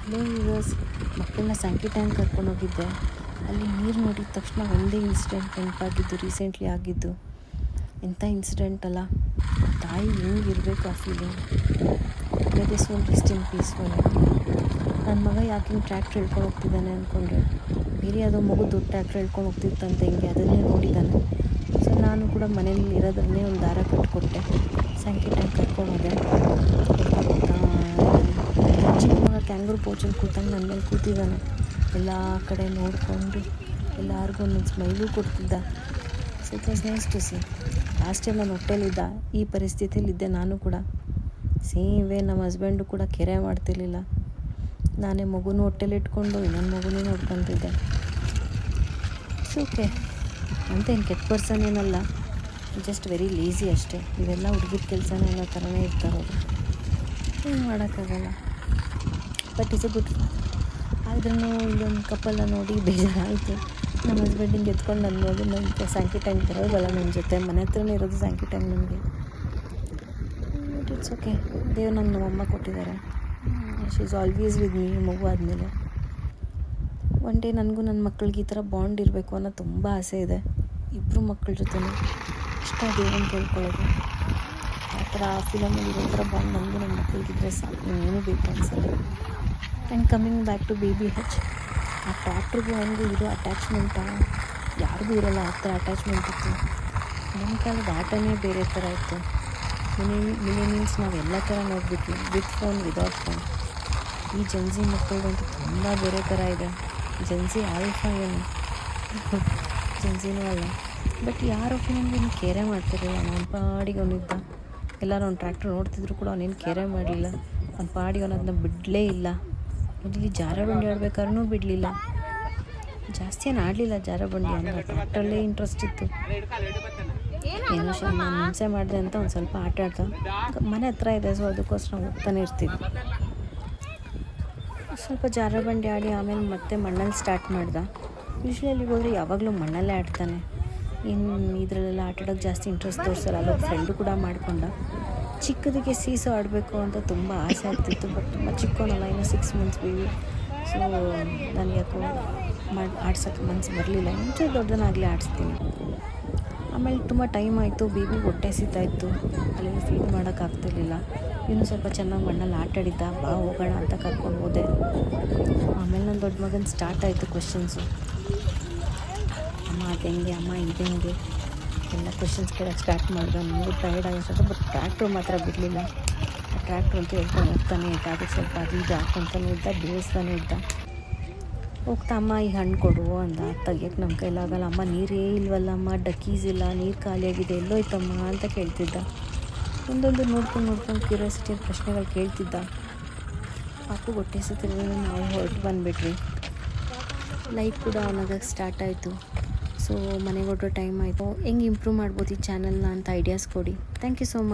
Hello viewers, ಮಕ್ಕಳನ್ನ Sankey tank ಕರ್ಕೊಂಡೋಗಿದ್ದೆ. ಅಲ್ಲಿ ನೀರು ನೋಡಿದ ತಕ್ಷಣ ಒಂದೇ ಇನ್ಸಿಡೆಂಟ್ ನೆನಪಾಗಿದ್ದು, ರೀಸೆಂಟ್ಲಿ ಆಗಿದ್ದು. ಎಂಥ ಇನ್ಸಿಡೆಂಟ್ ಅಲ್ಲ, ತಾಯಿ ಹೆಂಗಿರಬೇಕು ಆ feeling. May the soul rest in peaceful. ನನ್ನ ಮಗ ಯಾಕೆ ಹಿಂಗೆ ಟ್ರ್ಯಾಕ್ಟ್ರ್ ಹೇಳ್ಕೊಂಡು ಹೋಗ್ತಿದ್ದಾನೆ ಅಂದ್ಕೊಂಡ್ರೆ, ಬೇರೆ ಯಾವುದೋ ಮಗು ದೊಡ್ಡ ಟ್ರ್ಯಾಕ್ಟ್ರ್ ಹೇಳ್ಕೊಂಡು ಹೋಗ್ತಿತ್ತಂತೆ, ಹಿಂಗೆ ಅದನ್ನೇ ನೋಡಿದ್ದಾನೆ. ಸೊ ನಾನು ಕೂಡ ಮನೇಲಿ ಇರೋದ್ರನ್ನೇ ಒಂದು ದಾರ ಕಟ್ಟಿಕೊಟ್ಟೆ, ಸ್ಯಾಂಕಿ ಟ್ಯಾಂಕ್ ಕರ್ಕೊಂಡೋದೆ. ಕರ್ಕೊಂಡು ಹೋಗ್ತಾ ಚಿಕ್ಕ ಮಗ ಕ್ಯಾಂಗರು ಪೋಚಲ್ಲಿ ಕೂತಂಗೆ ನನ್ನ ಮೇಲೆ ಕೂತಿದ್ದಾನೆ. ಎಲ್ಲ ಕಡೆ ನೋಡಿಕೊಂಡು ಎಲ್ಲರಿಗೂ ಒಂದೊಂದು ಸ್ಮೈಲು ಕೊಡ್ತಿದ್ದ. So it was nice to see. Last time ನಾನು ಹೊಟ್ಟೆಲಿದ್ದ ಈ ಪರಿಸ್ಥಿತಿಯಲ್ಲಿದ್ದೆ ನಾನು ಕೂಡ. ಸೇಮ್ ವೇ ನಮ್ಮ ಹಸ್ಬೆಂಡು ಕೂಡ ಕೆರೆ ಮಾಡ್ತಿರ್ಲಿಲ್ಲ. ನಾನೇ ಮಗುನೂ ಹೊಟ್ಟೆಲಿಟ್ಕೊಂಡು ಇನ್ನೊಂದು ಮಗುನೂ ನೋಡ್ಕೊತಿದ್ದೆ. ಇಟ್ಸ್ ಓಕೆ, ಅಂತೇನು ಕೆಟ್ಟ ಪರ್ಸನ್ ಏನಲ್ಲ, ಜಸ್ಟ್ ವೆರಿ ಲೇಝಿ ಅಷ್ಟೇ. ಇವೆಲ್ಲ ಹುಡುಗಿದ ಕೆಲಸನೇ ಅನ್ನೋ ಥರನೇ ಇರ್ತಾರೋದು, ಏನು ಮಾಡೋಕ್ಕಾಗಲ್ಲ. But it's A good father. ಆದ್ರೂ ಇಲ್ಲೊಂದು ಕಪ್ಪಲ್ಲ ನೋಡಿ ಬೇಜಾರಾಯಿತು. ನಮ್ಮ ಹಸ್ಬೆಂಡ್ ಹಿಂಗೆ ಎತ್ಕೊಂಡು ನನ್ನ ಮಗು ನನ್ನ ಸ್ಯಾಂಕಿ ಟ್ಯಾಂಕ್ ಬರೋದಲ್ಲ ನನ್ನ ಜೊತೆ, ಮನೆ ಹತ್ರನೇ ಇರೋದು ಸ್ಯಾಂಕಿ ಟ್ಯಾಂಕ್ ನನಗೆ. ಇಟ್ಸ್ ಓಕೆ, ದೇವ್ರು ನಂಗೆ ನಮ್ಮಮ್ಮ ಕೊಟ್ಟಿದ್ದಾರೆ. She is always with me. ಮಗು ಆದಮೇಲೆ ಒನ್ ಡೇ ನನಗೂ ನನ್ನ ಮಕ್ಕಳಿಗೆ ಈ ಥರ ಬಾಂಡ್ ಇರಬೇಕು ಅನ್ನೋ ತುಂಬ ಆಸೆ ಇದೆ. ಇಬ್ಬರು ಮಕ್ಕಳ ಜೊತೆ ಇಷ್ಟ ದೇವ್ರನ್ನ ಕೇಳ್ಕೊಳ್ಳೋದು. ಆ ಥರ ಆ ಫಿಲಮಲ್ಲಿ ಇರೋ ಥರ ಬಾಂಡ್ ನನಗೂ ನನ್ನ ಮಕ್ಕಳಿಗಿದ್ರೆ ಸಾಕು, ಏನೂ ಬೇಕು ಅನಿಸಲ್ಲ. And coming back to baby H, ಆ ಟ್ರ್ಯಾಕ್ಟ್ರಿಗೂ ನನಗೂ ಇರೋ ಅಟ್ಯಾಚ್ಮೆಂಟ ಯಾರಿಗೂ ಇರೋಲ್ಲ. ಆ ಥರ ಅಟ್ಯಾಚ್ಮೆಂಟ್ ಇತ್ತು. ನಮ್ಮ ಕಾಲದ ಆಟನೇ ಬೇರೆ ಥರ ಇತ್ತು. ಮಿಲೇನಿಯಲ್ಸ್ ನಾವು ಎಲ್ಲ ಥರ ನೋಡಿಬಿಟ್ವಿ, ವಿತ್ ಫೋನ್ ವಿದೌಟ್ ಫೋನ್. ಈ ಜೆನ್ಸಿ ಮಕ್ಕಳದಂತೂ ತುಂಬ ಬೇರೆ ಥರ ಇದೆ. ಜೆನ್ಸಿ ಆಲ್ಫಾ ಏನು ಜೆನ್ಸಿನೂ ಅಲ್ಲ. ಬಟ್ ಯಾರ ಒಪಿನಿಯನ್ಗೂ ಕೇರೆ ಮಾಡ್ತಿರಲಿಲ್ಲ. ನಮ್ಮ ಪಾಡಿಗೆ ಅವನಿದ್ದ. ಎಲ್ಲರೂ ಅವ್ನು ಟ್ರ್ಯಾಕ್ಟರ್ ನೋಡ್ತಿದ್ರು ಕೂಡ ಅವನೇನು ಕೇರೆ ಮಾಡಲಿಲ್ಲ. ಅವ್ನ ಪಾಡಿಗೆ ಅವನದನ್ನ ಬಿಡಲೇ ಇಲ್ಲ. ಇಲ್ಲಿ ಜಾರಬಂಡಿ ಆಡ್ಬೇಕಾದ್ರೂ ಬಿಡಲಿಲ್ಲ. ಜಾಸ್ತಿ ಏನು ಆಡಲಿಲ್ಲ ಜಾರಬಂಡಿ, ಅಂದರೆ ಟ್ರ್ಯಾಕ್ಟ್ರಲ್ಲೇ ಇಂಟ್ರೆಸ್ಟ್ ಇತ್ತು. ಏನೋ ನಾನು ಹಿಂಸೆ ಮಾಡಿದೆ ಅಂತ ಒಂದು ಸ್ವಲ್ಪ ಆಟ ಆಡ್ತಾ, ಮನೆ ಹತ್ರ ಇದೆ, ಸೊ ಅದಕ್ಕೋಸ್ಕರ ಹೋಗ್ತಾನೆ ಇರ್ತೀವಿ. ಸ್ವಲ್ಪ ಜಾರಬಂಡಿ ಆಡಿ ಆಮೇಲೆ ಮತ್ತೆ ಮಣ್ಣಲ್ಲಿ ಸ್ಟಾರ್ಟ್ ಮಾಡ್ದೆ. ಯೂಶ್ವಲಿ ಅಲ್ಲಿಗೆ ಹೋದರೆ ಯಾವಾಗಲೂ ಮಣ್ಣಲ್ಲೇ ಆಡ್ತಾನೆ. ಇನ್ನು ಇದರಲ್ಲೆಲ್ಲ ಆಟಾಡೋಕ್ಕೆ ಜಾಸ್ತಿ ಇಂಟ್ರೆಸ್ಟ್ ತೋರಿಸಲ್ಲ. ಅಲ್ಲೊಬ್ಬ ಫ್ರೆಂಡು ಕೂಡ ಮಾಡಿಕೊಂಡ. ಚಿಕ್ಕದಕ್ಕೆ ಸೀಸು ಆಡಬೇಕು ಅಂತ ತುಂಬ ಆಸೆ ಆಗ್ತಿತ್ತು. ಬಟ್ ತುಂಬ ಚಿಕ್ಕವನಲ್ಲ, ಇನ್ನೂ 6 months ಬೇಬಿ. ಸೊ ನನಗೆ ಯಾಕೋ ಆಡ್ಸೋಕ್ಕೆ ಮನಸ್ಸು ಬರಲಿಲ್ಲ. ಮುಂಚೆ ದೊಡ್ಡನಾಗಲೇ ಆಡಿಸ್ತೀನಿ. ಆಮೇಲೆ ತುಂಬ ಟೈಮ್ ಆಯಿತು, ಬೇಬಿಗೆ ಹೊಟ್ಟೆ ಸಿಗ್ತಾಯಿತ್ತು, ಅಲ್ಲೆಲ್ಲ ಫೀಡ್ ಮಾಡೋಕ್ಕಾಗ್ತಿರ್ಲಿಲ್ಲ. ಇನ್ನೂ ಸ್ವಲ್ಪ ಚೆನ್ನಾಗಿ ಮಣ್ಣಲ್ಲಿ ಆಟಾಡಿದ್ದ, ಬಾ ಹೋಗೋಣ ಅಂತ ಕರ್ಕೊಂಡು ಹೋದೆ. ಆಮೇಲೆ ನನ್ನ ದೊಡ್ಡ ಮಗನ ಸ್ಟಾರ್ಟ್ ಆಯಿತು ಕ್ವೆಶ್ಚನ್ಸು. ಅಮ್ಮ ಅದು ಹೆಂಗೆ, ಅಮ್ಮ ಇದು ಹೆಂಗೆ, ಎಲ್ಲ ಕ್ವೆಶ್ಚನ್ಸ್ ಕೇಳೋಕ್ಕೆ ಸ್ಟಾರ್ಟ್ ಮಾಡಿದೆ. ನನಗೂ ಟೈರ್ಡ್ ಆಗಿತ್ತು. ಬಟ್ ಟ್ರ್ಯಾಕ್ಟ್ರು ಮಾತ್ರ ಬಿಡಲಿಲ್ಲ. ಆ ಟ್ರ್ಯಾಕ್ಟ್ರು ಅಂತೂ ಹೇಳ್ಕೊಂಡು ಹೋಗ್ತಾನೆ ಇದ್ದ. ಅದಕ್ಕೆ ಸ್ವಲ್ಪ ಅದು ಇದು ಹಾಕ್ಕೊತಾನೆ ಇದ್ದ, ಬೇಯಿಸ್ತಾನೆ ಇದ್ದ. ಹೋಗ್ತಾ ಅಮ್ಮ ಈ ಹಣ್ಣು ಕೊಡು ಅಂದ. ತೆಗಿಯೋಕ್ಕೆ ನಮ್ಮ ಕೈಲಾಗಲ್ಲ. ಅಮ್ಮ ನೀರೇ ಇಲ್ವಲ್ಲಮ್ಮ, ಡಕ್ಕೀಸ್ ಇಲ್ಲ, ನೀರು ಖಾಲಿಯಾಗಿದೆ, ಎಲ್ಲೋಯ್ತಮ್ಮ ಅಂತ ಕೇಳ್ತಿದ್ದ. ಒಂದೊಂದು ನೋಡ್ಕೊಂಡು ಕ್ಯೂರಿಯಾಸಿಟಿ ಪ್ರಶ್ನೆಗಳು ಕೇಳ್ತಿದ್ದ. ಪಾಪು ಹೊಟ್ಟೆ ಸಿಗ್ತಿದ್ರೆ ನಾವು ಹೊರಟು ಬಂದುಬಿಟ್ವಿ. ಲೈಟ್ ಕೂಡ ಆನ್ ಆಗೋಕ್ಕೆ ಸ್ಟಾರ್ಟ್ ಆಯಿತು. ಸೊ ಮನೆಗೆ ಹೊರಟೋ ಟೈಮ್ ಆಯಿತು. ಹೆಂಗೆ ಇಂಪ್ರೂವ್ ಮಾಡ್ಬೋದು ಈ ಚಾನಲ್ನ ಅಂತ ಐಡಿಯಾಸ್ ಕೊಡಿ. Thank you so much.